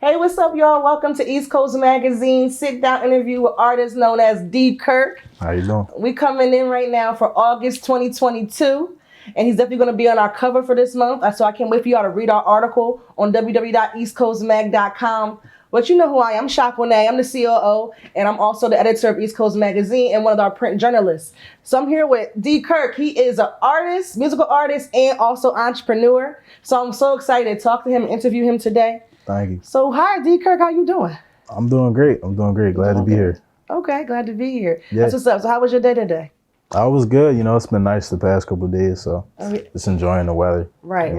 Hey, what's up, y'all? Welcome to East Coast Magazine sit-down interview with artist known as D. Kirk. How you doing? We coming in right now for August 2022, and he's definitely going to be on our cover for this month. So I can't wait for y'all to read our article on www.eastcoastmag.com. But you know who I am. I'm Shakwane. I'm the COO, and I'm also the editor of East Coast Magazine and one of our print journalists. So I'm here with D. Kirk. He is an artist, musical artist, and also entrepreneur. So I'm so excited to talk to him and interview him today. Thank you. So hi, D. Kirk. How you doing? I'm doing great. Glad to be here. Okay, glad to be here. Yeah. That's what's up. So how was your day today? I was good. It's been nice the past couple of days, so just enjoying the weather. Right.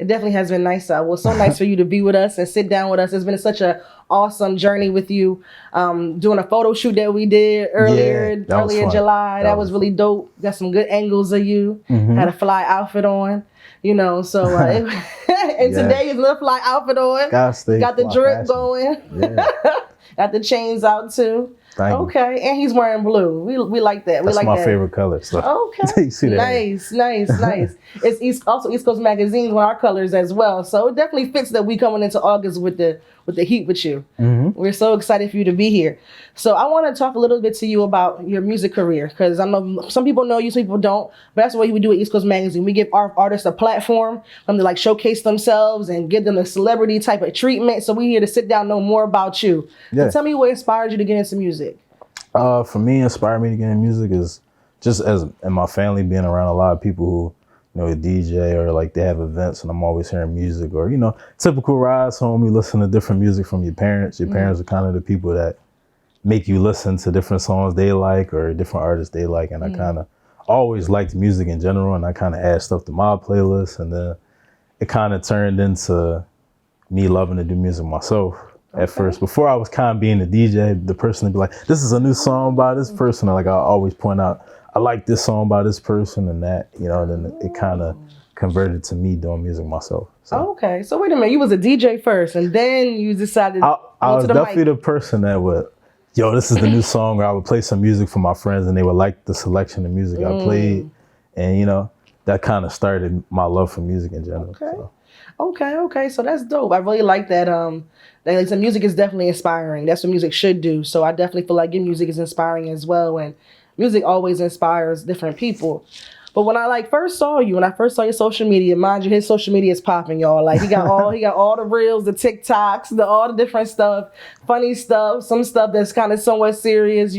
It definitely has been nice. Well, so nice for you to be with us and sit down with us. It's been such an awesome journey with you. Doing a photo shoot that we did earlier in July. That was really dope. Got some good angles of you. Had a fly outfit on. And today is a little fly outfit on. Got the drip going. Yeah. Got the chains out too. Okay, and he's wearing blue. We like that. That's my favorite color. So. Okay, you see that? Nice. It's East Coast Magazine with our colors as well. So it definitely fits that we coming into August with the heat with you. We're so excited for you to be here. So I want to talk a little bit to you about your music career, because I know some people know you, some people don't. But that's the way we do at East Coast Magazine. We give our artists a platform for them to showcase themselves and give them a celebrity type of treatment. So we're here to sit down and know more about you. Yeah. So tell me what inspired you to get into music. For me, inspired me to get into music is just in my family being around a lot of people who, a DJ or they have events and I'm always hearing music, or, typical rides home, you listen to different music from your parents. Your parents are kind of the people that make you listen to different songs they like or different artists they like. And I kind of always liked music in general, and I kind of add stuff to my playlist. And then it kind of turned into me loving to do music myself. At first, before I was kind of being a DJ, the person would be like, this is a new song by this person. And I always point out, I like this song by this person and that, and then it kind of converted to me doing music myself. So. Okay. So wait a minute, you was a DJ first and then you decided I was definitely the person that would, this is the new song, or I would play some music for my friends and they would like the selection of music I played. And, that kind of started my love for music in general. Okay. So. Okay. So that's dope. I really like that. That music is definitely inspiring. That's what music should do. So I definitely feel like your music is inspiring as well. And music always inspires different people. But when I first saw you, when I first saw your social media, mind you, his social media is popping, y'all. He got all the reels, the TikToks, all the different stuff, funny stuff, some stuff that's kind of somewhat serious,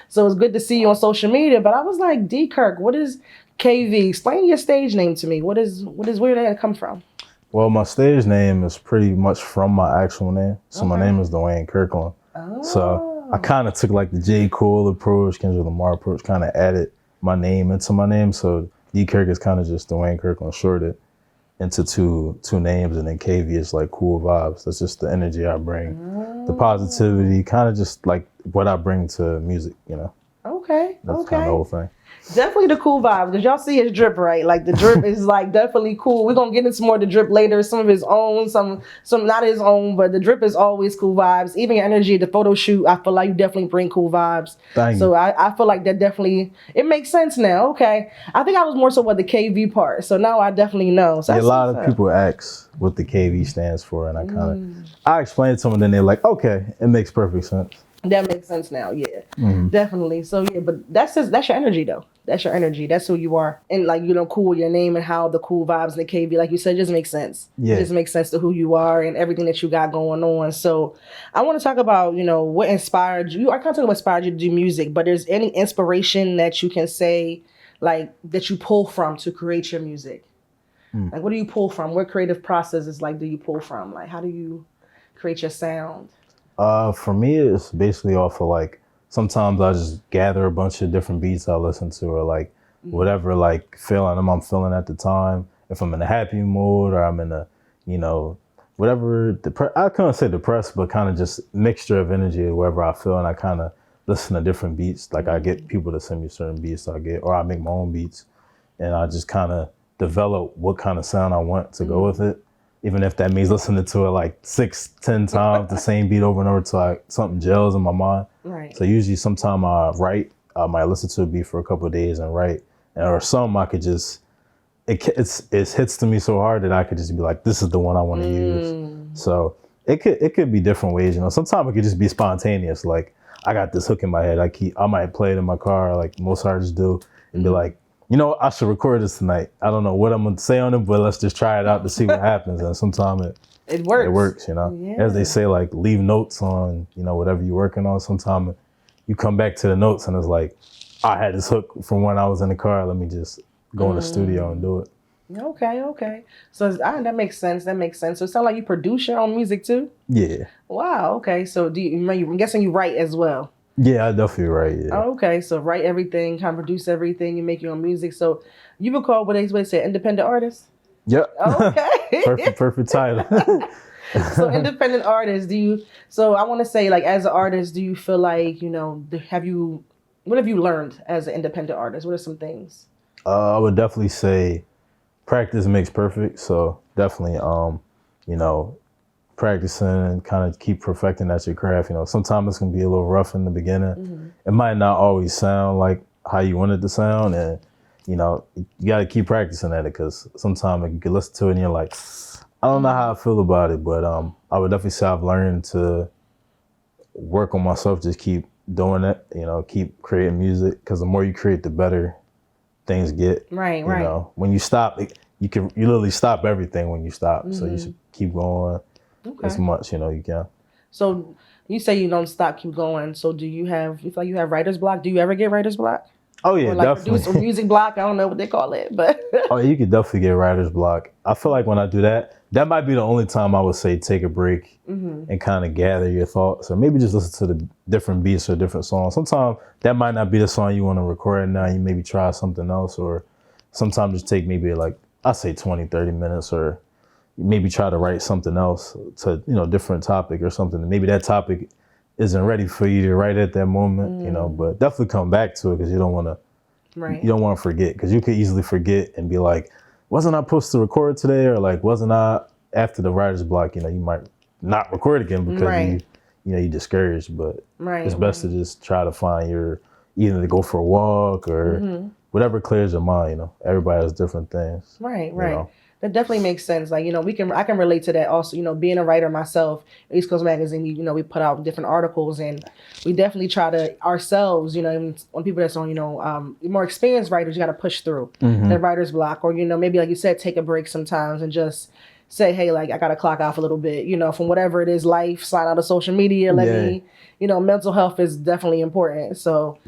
So it's good to see you on social media. But I was like, D. Kirk, what is KV? Explain your stage name to me. where did that come from? Well, my stage name is pretty much from my actual name. So my name is Dwayne Kirkland. Oh. So I kind of took the J. Cole approach, Kendrick Lamar approach, kind of added my name into my name. So D. Kirk is kind of just Dwayne Kirkland shorted into two names. And then KV is cool vibes. That's just the energy I bring. The positivity, kind of just what I bring to music, Okay. That's kind of the whole thing. Definitely the cool vibe, because y'all see his drip, right? The drip is definitely cool. We're gonna get into more of the drip later, some of his own, some not his own, but the drip is always cool vibes. Even your energy, the photo shoot, I feel like you definitely bring cool vibes. Thank you. So I feel like that definitely, it makes sense now. Okay. I think I was more so what the KV part. So now I definitely know. So a lot of people ask what the KV stands for, and I explain it to them, and then they're like, okay, it makes perfect sense. That makes sense now, yeah. Definitely. So yeah, but that's your energy though. That's your energy. That's who you are. And cool with your name and how the cool vibes in the KV, like you said, just makes sense. Yeah. It just makes sense to who you are and everything that you got going on. So I want to talk about, what inspired you. I can't talk about what inspired you to do music, but there's any inspiration that you can say, that you pull from to create your music? What do you pull from? What creative processes do you pull from? How do you create your sound? For me, it's basically off of sometimes I just gather a bunch of different beats I listen to, or whatever feeling I'm feeling at the time. If I'm in a happy mood or I'm in a, whatever, I couldn't say depressed, but kind of just mixture of energy wherever I feel, and I kind of listen to different beats. I get people to send me certain beats or I make my own beats, and I just kind of develop what kind of sound I want to go with it. Even if that means listening to it 6-10 times, the same beat over and over till something gels in my mind. Right. So usually sometime I write, I might listen to a beat for a couple of days and write. Or some I could just, it hits to me so hard that I could just be like, this is the one I want to use. So it could be different ways, you know. Sometimes it could just be spontaneous. Like I got this hook in my head. I might play it in my car, like most artists do, and be like, you know, I should record this tonight. I don't know what I'm gonna say on it, but let's just try it out to see what happens. And sometimes it works. It works, you know. Yeah. As they say, like leave notes on, you know, whatever you're working on. Sometimes you come back to the notes and it's like, I had this hook from when I was in the car. Let me just go in the studio and do it. Okay. So that makes sense. So it sounds like you produce your own music too? Yeah. Wow, okay. So I'm guessing you write as well? Yeah, I definitely write, yeah. Okay, so write everything, kind of produce everything, you make your own music. So you would call what they say independent artist? Yep. Okay. perfect title. So independent artist, so I want to say, like, as an artist, do you feel like, you know, what have you learned as an independent artist? What are some things? I would definitely say practice makes perfect. So definitely, you know, practicing and kind of keep perfecting at your craft. You know, sometimes it's gonna be a little rough in the beginning. Mm-hmm. It might not always sound like how you want it to sound, and you know, you got to keep practicing at it, because sometimes you can listen to it and you're like, I don't know how I feel about it, but I would definitely say I've learned to work on myself, just keep doing it, you know, keep creating music, because the more you create, the better things get. Right. You know, when you stop, you literally stop everything when you stop. Mm-hmm. So you should keep going as much, you know, you can. So you say you don't stop, keep going. So you feel like you have writer's block? Do you ever get writer's block? Oh yeah, or like definitely. Produce or music block? I don't know what they call it, but oh, you could definitely get writer's block. I feel like when I do that, that might be the only time I would say take a break and kind of gather your thoughts, or maybe just listen to the different beats or different songs. Sometimes that might not be the song you want to record now. You maybe try something else, or sometimes just take maybe like, I say 20, 30 minutes, or maybe try to write something else to, you know, different topic or something. Maybe that topic isn't ready for you to write at that moment, you know, but definitely come back to it, because you don't want to forget, because you could easily forget and be like, wasn't I supposed to record today? Or like, wasn't I, after the writer's block, you know, you might not record again because you're discouraged, but it's best to just try to find either to go for a walk or whatever clears your mind, you know. Everybody has different things. Right. You know? That definitely makes sense. Like, you know, I can relate to that also, you know, being a writer myself. East Coast Magazine, you know, we put out different articles, and we definitely try to ourselves, you know, even on people that's on, you know, more experienced writers, you got to push through the writer's block, or, you know, maybe like you said, take a break sometimes and just say, hey, like, I got to clock off a little bit, you know, from whatever it is, life, sign out of social media, you know, mental health is definitely important. So,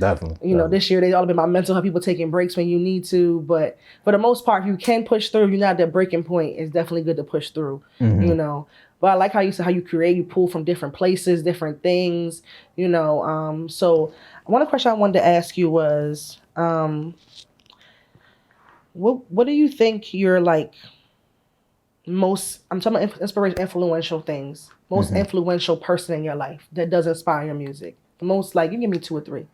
you know, this year they all been about mental health, people taking breaks when you need to. But for the most part, if you can push through, you're not at that breaking point, it's definitely good to push through, you know. But I like how you said how you create, you pull from different places, different things, you know. So one question I wanted to ask you was, what do you think you're like, I'm talking about inspiration, influential things, most influential person in your life that does inspire your music? The most, like, you give me 2 or 3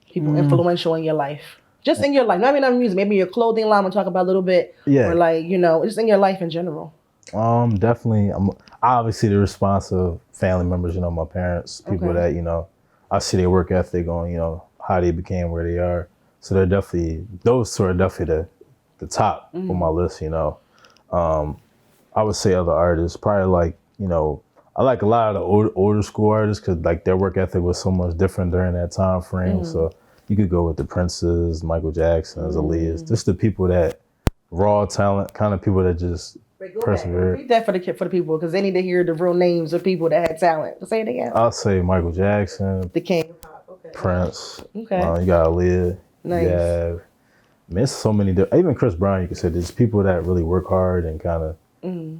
people influential in your life, just in your life, not even on music, maybe your clothing line, we'll talk about a little bit, or like, you know, just in your life in general. Definitely, I'm obviously the response of family members, you know, my parents, people that, you know, I see their work ethic on, you know, how they became where they are. So they're definitely, those two are definitely the top on my list, you know. I would say other artists, probably like, you know, I like a lot of the older school artists, because like their work ethic was so much different during that time frame. So you could go with the Princes, Michael Jacksons, Aaliyahs, just the people that raw talent, kind of people that just persevere. Repeat that for the people, because they need to hear the real names of people that had talent. Say it again. I'll say Michael Jackson, the king of pop. Prince. You got Aaliyah. Nice. You have, I mean, it's so many. Even Chris Brown, you could say there's people that really work hard and kind of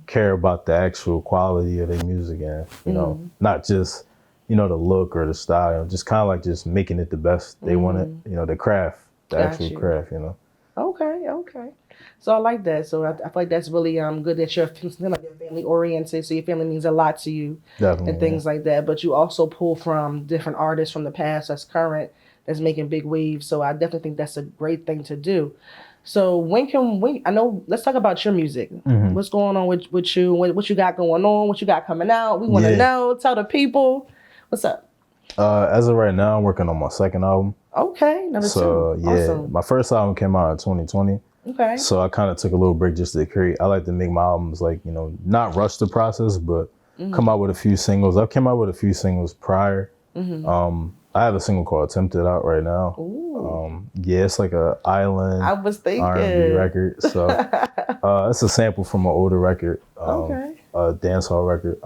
care about the actual quality of their music, and you know, not just, you know, the look or the style, just kind of like just making it the best they want it, you know, the craft, the actual craft, you know. Okay. So I like that. So I feel like that's really good that you're family oriented. So your family means a lot to you. Definitely, and things like that. But you also pull from different artists from the past that's current, that's making big waves. So I definitely think that's a great thing to do. So when can we, I know, let's talk about your music. What's going on with you? What you got going on? What you got coming out? We want to know. Tell the people. What's up? As of right now, I'm working on my second album. Okay, number 2. So yeah, awesome. My first album came out in 2020. Okay. So I kind of took a little break just to create. I like to make my albums, like, you know, not rush the process, but come out with a few singles. I've come out with a few singles prior. I have a single called "Tempted" out right now. Yeah, it's like a island I was thinking R&B record. So it's a sample from an older record, okay. a dancehall record.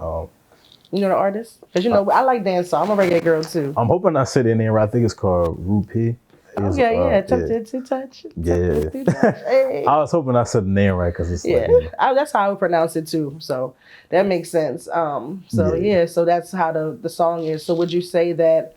You know the artist? Because you know I like dancehall. I'm a reggae girl too. I'm hoping I said it in there right. I think it's called Rupee. Yeah, tempted to touch. Yeah. To touch. Hey. I was hoping I said the name right because it's like, that's how I would pronounce it too. So that makes sense. So that's how the song is. So would you say that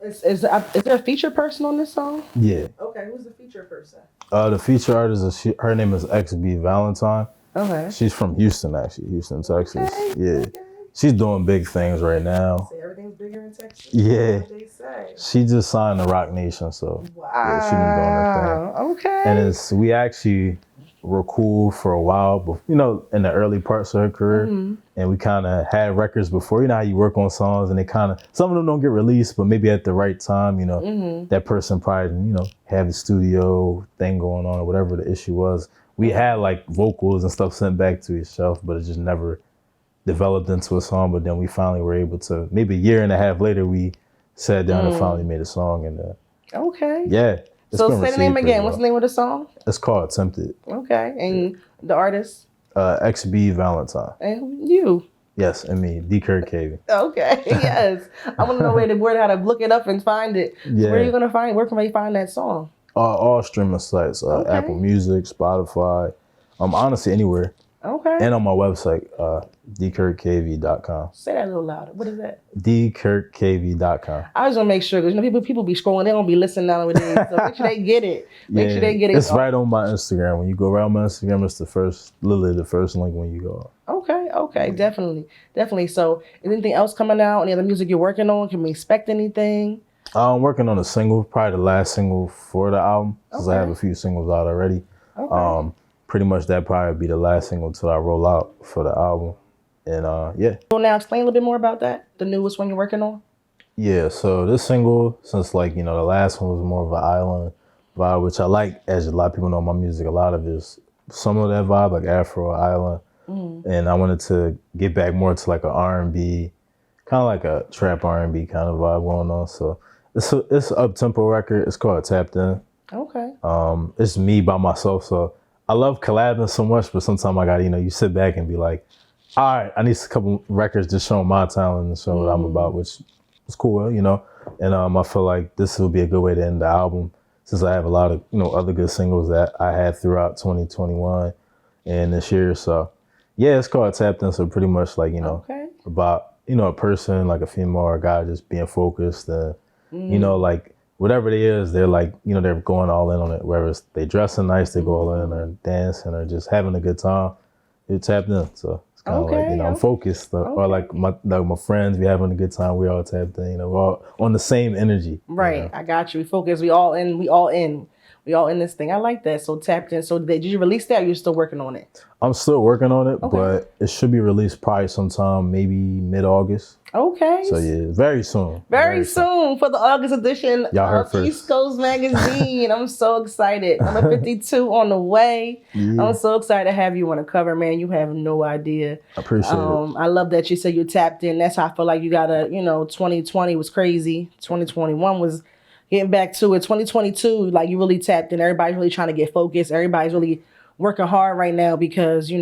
is there a featured person on this song? Yeah. Okay, who's the featured person? The feature artist her name is XB Valentine. Okay. She's from Houston, actually, Houston, Texas. Okay. Yeah. Okay. She's doing big things right now. Say everything's bigger in Texas. Yeah. That's what they say. She just signed to Rock Nation, so yeah, she been doing her thing. Okay. And we actually were cool for a while, but in the early parts of her career, and we kind of had records before. You know how you work on songs, and they kind of some of them don't get released, but maybe at the right time, that person probably have the studio thing going on or whatever the issue was. We had like vocals and stuff sent back to itself, but it just never developed into a song. But then we finally were able to, maybe a year and a half later, we sat down and finally made a song. And okay. Yeah. So say the name again. What's the name of the song? It's called Tempted. Okay. And the artist? XB Valentine. And you? Yes, and me, Kirk KV. Okay. Yes. I want to know how to look it up and find it. Yeah. So where are you gonna find? Where can we find that song? All streaming sites, Apple Music, Spotify, honestly anywhere. Okay. And on my website, dkirkkv.com. Say that a little louder. What is that? dkirkkv.com. I was gonna make sure because people be scrolling, they don't be listening nowadays. So make sure they get it. Make sure they get it. It's right on my Instagram. When you go around my Instagram, it's literally the first link when you go. Okay, definitely. So, is anything else coming out? Any other music you're working on? Can we expect anything? I'm working on a single, probably the last single for the album, since I have a few singles out already. Okay. Pretty much that probably be the last single until I roll out for the album. And yeah. So now explain a little bit more about that, the newest one you're working on. Yeah, so this single, since the last one was more of an island vibe, which I like, as a lot of people know my music, a lot of it is some of that vibe, like Afro Island. And I wanted to get back more to like an R&B, kind of like a trap R&B kind of vibe going on. So it's an up-tempo record. It's called Tapped In. Okay. It's me by myself, so I love collabing so much, but sometimes I gotta, you sit back and be like, all right, I need a couple records just showing my talent and showing what I'm about, which is cool, And I feel like this will be a good way to end the album, since I have a lot of, other good singles that I had throughout 2021 and this year. So yeah, it's called Tapped In. So pretty much like, about, a person, like a female or a guy, just being focused and, like whatever it is, they're like, they're going all in on it. Whether it's they dressing nice, they go all in, or dancing, or just having a good time. You're tapped in. So it's kind of like, I'm focused. Or like my friends, we having a good time. We all tapped in. We're all on the same energy. Right. I got you. We focus. We all in this thing. I like that. So tapped in. So did you release that or you're still working on it? I'm still working on it, but it should be released probably sometime maybe mid-August. Okay. So yeah, very soon. Very soon for the August edition of East Coast Magazine. I'm so excited. Number 52 on the way. Yeah. I'm so excited to have you on the cover, man. You have no idea. I appreciate it. I love that you said you tapped in. That's how I feel like you gotta, 2020 was crazy. 2021 was getting back to it. 2022, like you really tapped in. Everybody's really trying to get focused. Everybody's really working hard right now because, you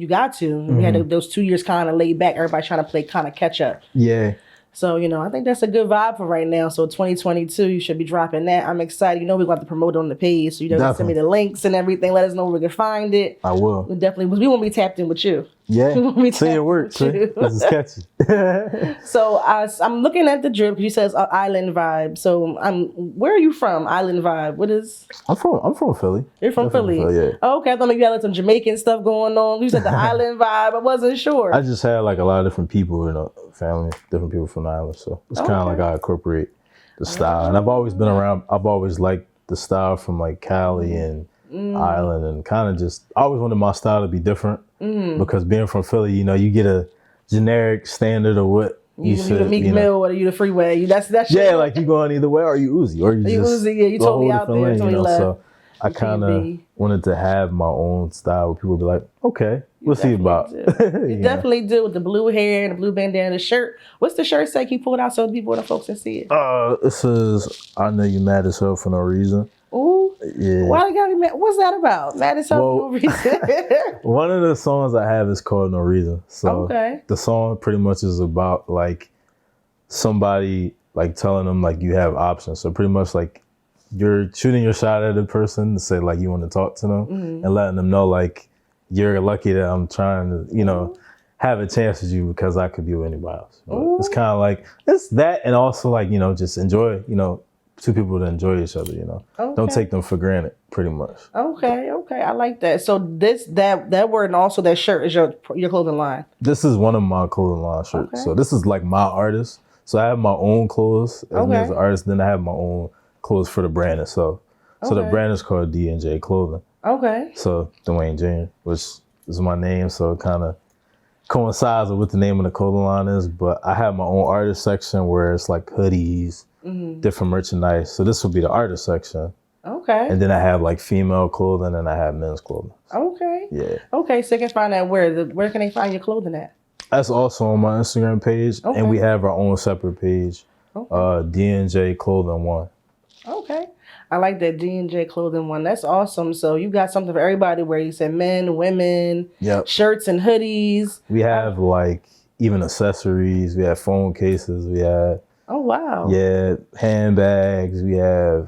got to. We had those 2 years kind of laid back. Everybody trying to play kind of catch up. Yeah. So, I think that's a good vibe for right now. So 2022, you should be dropping that. I'm excited. We're going to have to promote it on the page. So you just send me the links and everything. Let us know where we can find it. I will. We won't be tapped in with you. Yeah. See it works. This is catchy. So I'm looking at the drip. You says Island Vibe. So where are you from? Island Vibe. What is? I'm from Philly. You're from Philly? Yeah. Oh, okay. I thought maybe you had like some Jamaican stuff going on. You said the Island Vibe. I wasn't sure. I just had like a lot of different people, family, different people from the island. So it's kind of like I incorporate the style. And I've always been around. I've always liked the style from like Cali and Island, and kind of just I always wanted my style to be different because being from Philly, you get a generic standard of what you should. You the Meek Mill or you the Freeway. That's yeah, like you going either way, or you Uzi, or you just Uzi. Yeah, you totally out there. Totally left. So I kind of wanted to have my own style where people be like, okay, What's he about? You definitely do with the blue hair and the blue bandana, the shirt. What's the shirt say? Can you pull it out so people and the folks can see it? It says, "I know you mad as hell for no reason." Ooh. Yeah. Why they gotta be mad? What's that about? Mad as hell for no reason. One of the songs I have is called "No Reason." So the song pretty much is about like somebody like telling them like you have options. So pretty much like you're shooting your shot at a person to say like you want to talk to them and letting them know like you're lucky that I'm trying to, you know, have a chance with you because I could be with anybody else. But it's kind of like, it's that and also like, you know, just enjoy, you know, two people to enjoy each other, you know. Don't take them for granted, pretty much. Okay. I like that. So that word and also that shirt is your clothing line. This is one of my clothing line shirts. So this is like my artist. So I have my own clothes as me as an artist. Then I have my own clothes for the brand itself. So the brand is called D&J Clothing. Okay. So Dwayne Jr., which is my name. So it kind of coincides with what the name of the clothing line is. But I have my own artist section where it's like hoodies, different merchandise. So this would be the artist section. Okay. And then I have like female clothing and I have men's clothing. Okay. Yeah. Okay, so they can find that where can they find your clothing at? That's also on my Instagram page. Okay. And we have our own separate page, D&J Clothing 1. Okay. I like that D&J Clothing 1. That's awesome. So you got something for everybody where you said men, women, shirts and hoodies. We have like even accessories. We have phone cases. We have handbags. We have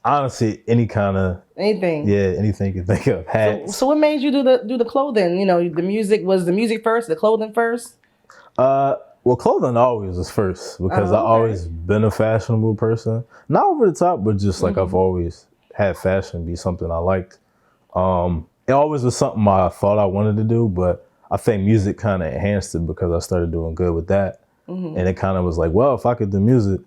honestly any kind of anything you can think of. Hats. So what made you do the clothing? You know, the music first, the clothing first? Well, clothing always was first because I always been a fashionable person. Not over the top, but just like I've always had fashion be something I liked. It always was something I thought I wanted to do, but I think music kind of enhanced it because I started doing good with that. And it kind of was like, well, if I could do music,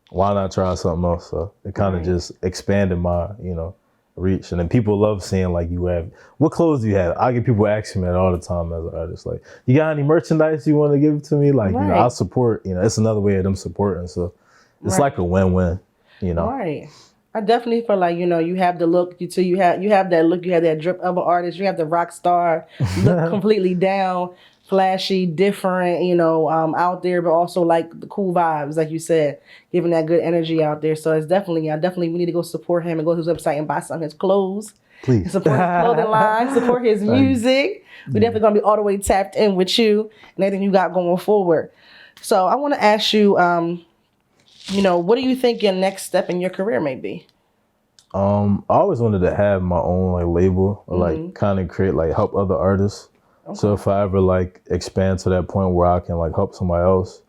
why not try something else? So it kind of just expanded my, you know, reach. And then people love seeing like you have, what clothes do you have? I get people asking me that all the time as an artist, like, you got any merchandise you want to give to me? Like, you know, I'll support, you know, it's another way of them supporting. So it's like a win-win, you know? Right. I definitely feel like, you know, you have the look, you have that look, you have that drip of an artist, you have the rock star look completely down, flashy, different, you know, out there, but also like the cool vibes, like you said, giving that good energy out there. So it's definitely, we need to go support him and go to his website and buy some of his clothes. Please. Support his clothing line, support his music. We're definitely going to be all the way tapped in with you and everything you got going forward. So I want to ask you, you know, what do you think your next step in your career may be? I always wanted to have my own like label or like kind of create, like help other artists. Okay. So if I ever like expand to that point where I can like help somebody else,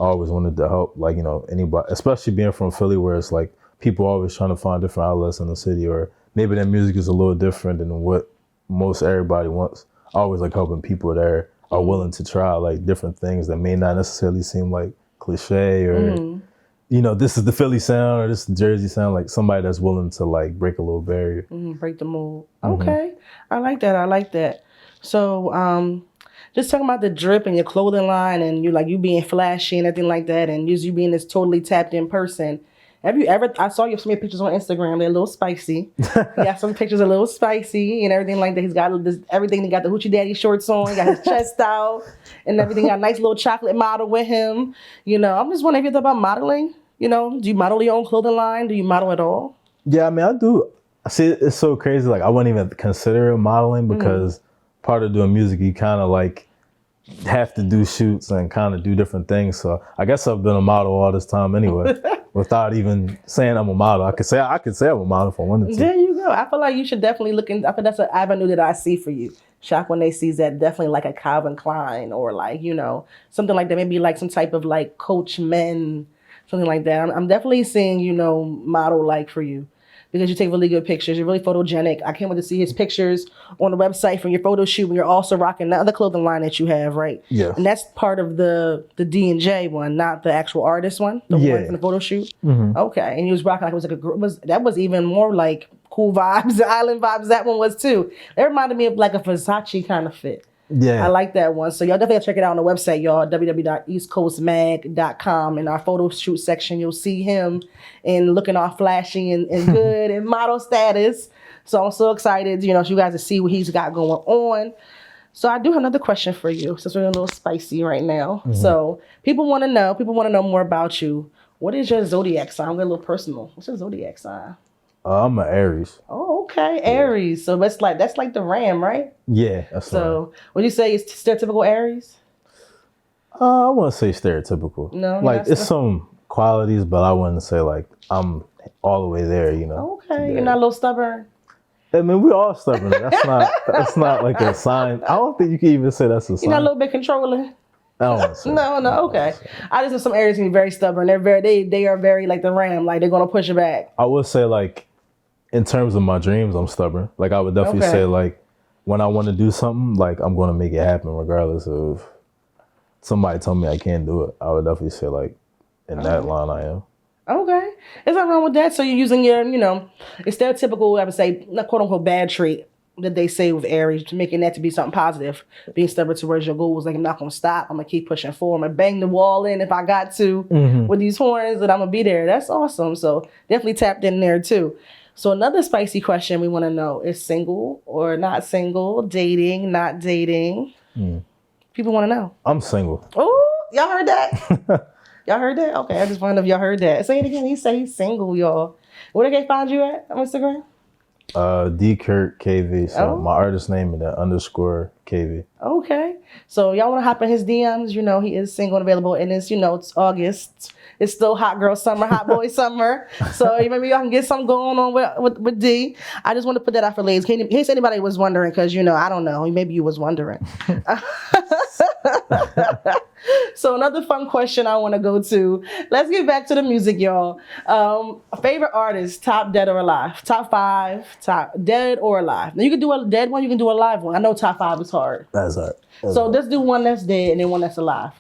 I always wanted to help like, you know, anybody, especially being from Philly where it's like people always trying to find different outlets in the city, or maybe their music is a little different than what most everybody wants. I always like helping people that are willing to try like different things that may not necessarily seem like cliche or, you know, this is the Philly sound or this is the Jersey sound, like somebody that's willing to like break a little barrier. Break the mold. Okay. I like that. So, just talking about the drip and your clothing line and you being flashy and everything like that and you being this totally tapped in person. Have you ever, I saw you have some pictures on Instagram, they're a little spicy. You got some pictures a little spicy and everything like that. He's got everything, he got the Hoochie Daddy shorts on, he got his chest out and everything, got a nice little chocolate model with him. You know, I'm just wondering if you thought about modeling. You know, do you model your own clothing line? Do you model at all? Yeah, I mean, I do. See, it's so crazy. Like, I wouldn't even consider it modeling because part of doing music, you kind of like have to do shoots and kind of do different things. So I guess I've been a model all this time anyway, without even saying I'm a model. I could say I'm a model if I wanted to. There you go. I feel like you should definitely look in. I think that's an avenue that I see for you. Shock when they sees that, definitely like a Calvin Klein or like, you know, something like that. Maybe like some type of like Coach Men, something like that. I'm definitely seeing, you know, model like for you. Because you take really good pictures. You're really photogenic. I can't wait to see his pictures on the website from your photo shoot when you're also rocking the other clothing line that you have, right? Yeah. And that's part of the D&J one, not the actual artist one, the one from the photo shoot? Okay. And he was rocking like it was that was even more like cool vibes, island vibes. That one was too. It reminded me of like a Versace kind of fit. Yeah. I like that one. So y'all definitely gotta check it out on the website, y'all, www.eastcoastmag.com. In our photo shoot section, you'll see him and looking all flashy and good and model status. So I'm so excited, you know, for you guys to see what he's got going on. So I do have another question for you, since we're a little spicy right now. So people want to know more about you. What is your zodiac sign? We're a little personal. What's your zodiac sign? I'm an Aries. Oh, okay, Aries. So that's like the ram, right? Yeah, that's So would you say it's stereotypical Aries? I wouldn't say stereotypical. No, like it's some qualities, but I wouldn't say like I'm all the way there. Okay, you're not a little stubborn. I mean, we all stubborn. That's not like a sign. I don't think you can even say that's a sign. You're not a little bit controlling. I don't want to say No, okay. I just know some Aries can be very stubborn. They are very like the ram, like they're gonna push it back. I would say like in terms of my dreams, I'm stubborn. Like I would definitely say like when I want to do something, like I'm gonna make it happen regardless of somebody told me I can't do it. I would definitely say like in that line I am. Okay. There's nothing wrong with that. So you're using your, it's stereotypical, I would say, not quote unquote bad trait that they say with Aries, to making that to be something positive. Being stubborn towards your goals, like I'm not gonna stop. I'm gonna keep pushing forward. I'm gonna bang the wall in if I got to with these horns, and I'm gonna be there. That's awesome. So definitely tapped in there too. So another spicy question we want to know is single or not single, dating, not dating. People want to know. I'm single. Oh, y'all heard that? Y'all heard that? Okay, I just wanted to know if y'all heard that. Say it again. He say he's single, y'all. Where they can find you at on Instagram? Kirk KV. So my artist name is _ KV. Okay. So y'all want to hop in his DMs? He is single and available, and it's it's August. It's still hot girl summer, hot boy summer. So maybe y'all can get something going on with D. I just want to put that out for ladies. In case anybody was wondering, because I don't know. Maybe you was wondering. So another fun question I want to go to. Let's get back to the music, y'all. Favorite artist, top dead or alive? Top 5, top dead or alive. Now you can do a dead one, you can do a live one. I know top 5 is hard. That's hard. Let's do one that's dead and then one that's alive.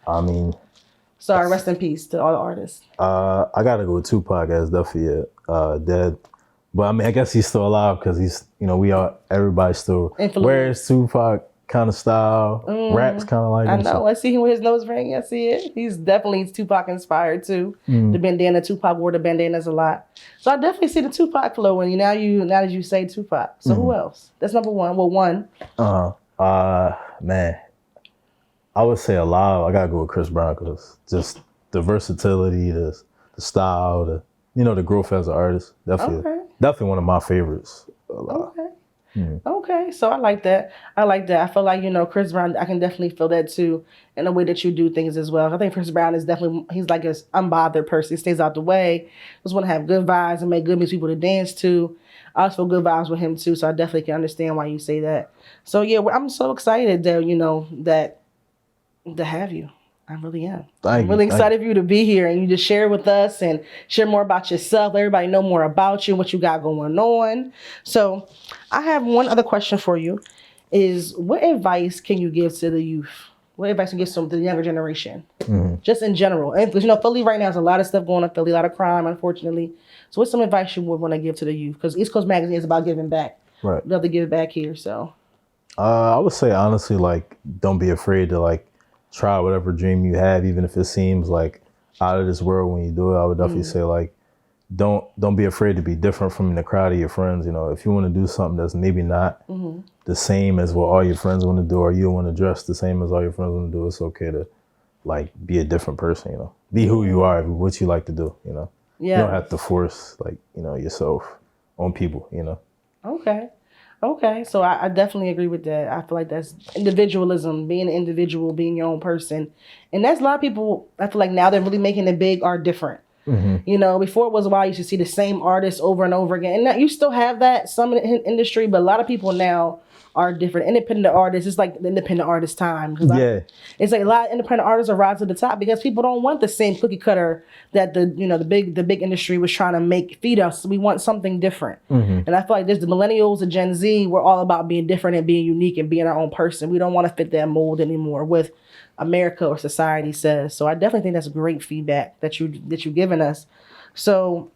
I mean, sorry, rest in peace to all the artists. I gotta go with Tupac as definitely dead. But I mean, I guess he's still alive because he's, everybody still wears Tupac kind of style, raps kind of like him. I know. I see him with his nose ring. I see it. He's definitely Tupac inspired too. The bandana, Tupac wore the bandanas a lot. So I definitely see the Tupac flow. And now that you say Tupac. So who else? That's number one. Well, one. Man, I would say alive. I gotta go with Chris Brown because just the versatility, the style, the growth as an artist. Definitely one of my favorites. Okay. Okay, so I like that. I feel like, Chris Brown, I can definitely feel that too in the way that you do things as well. I think Chris Brown is definitely, he's like an unbothered person. He stays out the way. Just want to have good vibes and make good music people to dance to. I also feel good vibes with him too, so I definitely can understand why you say that. So yeah, I'm so excited that, to have you. I really am. I'm really excited for you to be here and you just share with us and share more about yourself. Let everybody know more about you and what you got going on. So I have one other question for you is what advice can you give to the youth? What advice can you give to the younger generation? Just in general. And Philly right now has a lot of stuff going on. Philly, a lot of crime, unfortunately. So what's some advice you would want to give to the youth? Because East Coast Magazine is about giving back. Right. We'd love to give back here. So I would say honestly, like, don't be afraid to try whatever dream you have, even if it seems like out of this world when you do it. I would definitely say don't be afraid to be different from the crowd of your friends. If you want to do something that's maybe not the same as what all your friends want to do, or you want to dress the same as all your friends want to do, it's okay to be a different person. Be who you are, what you like to do. Yeah. You don't have to force yourself on people. Okay, so I definitely agree with that. I feel like that's individualism, being an individual, being your own person. And that's a lot of people, I feel like now they're really making it big, are different. Before it was a while, you should see the same artists over and over again. And now you still have that, some in the industry, but a lot of people now are different. Independent artists, it's like the independent artist time. It's like a lot of independent artists are rising to the top because people don't want the same cookie cutter that the big industry was trying to feed us. We want something different. And I feel like there's the millennials and Gen Z, we're all about being different and being unique and being our own person. We don't want to fit that mold anymore with America or society says. So I definitely think that's great feedback that you've given us. So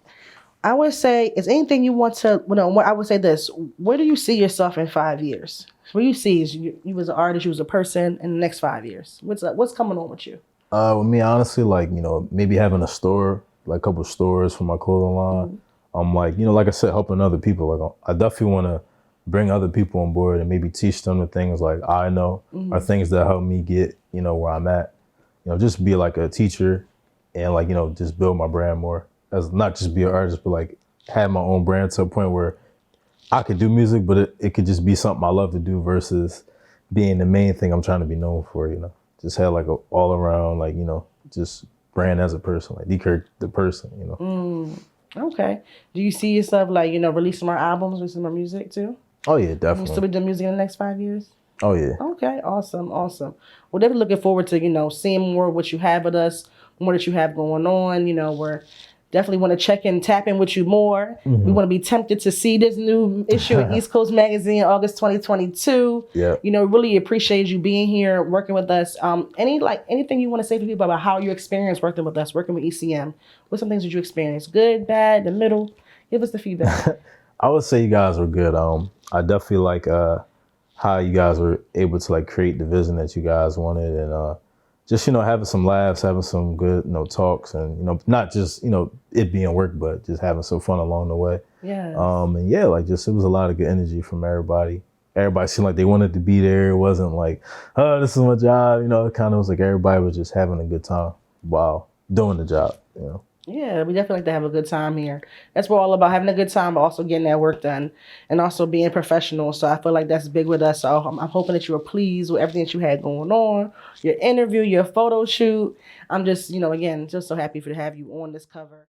I would say, is anything you want to, I would say this, where do you see yourself in 5 years? Where you see is you as an artist, you as a person in the next 5 years? What's coming on with you? With me, honestly, maybe having a store, a couple of stores for my clothing line. Like I said, helping other people. I definitely want to bring other people on board and maybe teach them the things like I know or things that help me get, where I'm at. Just be like a teacher and like, just build my brand more as not just be an artist, but like have my own brand to a point where I could do music, but it could just be something I love to do versus being the main thing I'm trying to be known for, just have like a all around, like, just brand as a person, like D Kirk, the person, Okay. Do you see yourself like, releasing more albums, releasing more music too? Oh yeah, You definitely. still be doing music in the next 5 years? Oh yeah. Okay, awesome. We're definitely looking forward to, seeing more of what you have with us, more that you have going on. We're definitely want to check and tap in with you more. We want to be tempted to see this new issue of East Coast Magazine, August 2022. Yeah. Really appreciate you being here, working with us. Anything you want to say to people about how you experienced working with us, working with ECM? What some things did you experience? Good, bad, the middle? Give us the feedback. I would say you guys were good. I definitely like how you guys were able to like create the vision that you guys wanted, and just having some laughs, having some good talks, and not just it being work, but just having some fun along the way. Yeah. And yeah, like just it was a lot of good energy from everybody. Everybody seemed like they wanted to be there. It wasn't like, oh, this is my job. It kind of was like everybody was just having a good time while doing the job. Yeah, we definitely like to have a good time here. That's what we're all about, having a good time, but also getting that work done and also being professional. So I feel like that's big with us. So I'm hoping that you were pleased with everything that you had going on, your interview, your photo shoot. I'm just, again, just so happy to have you on this cover.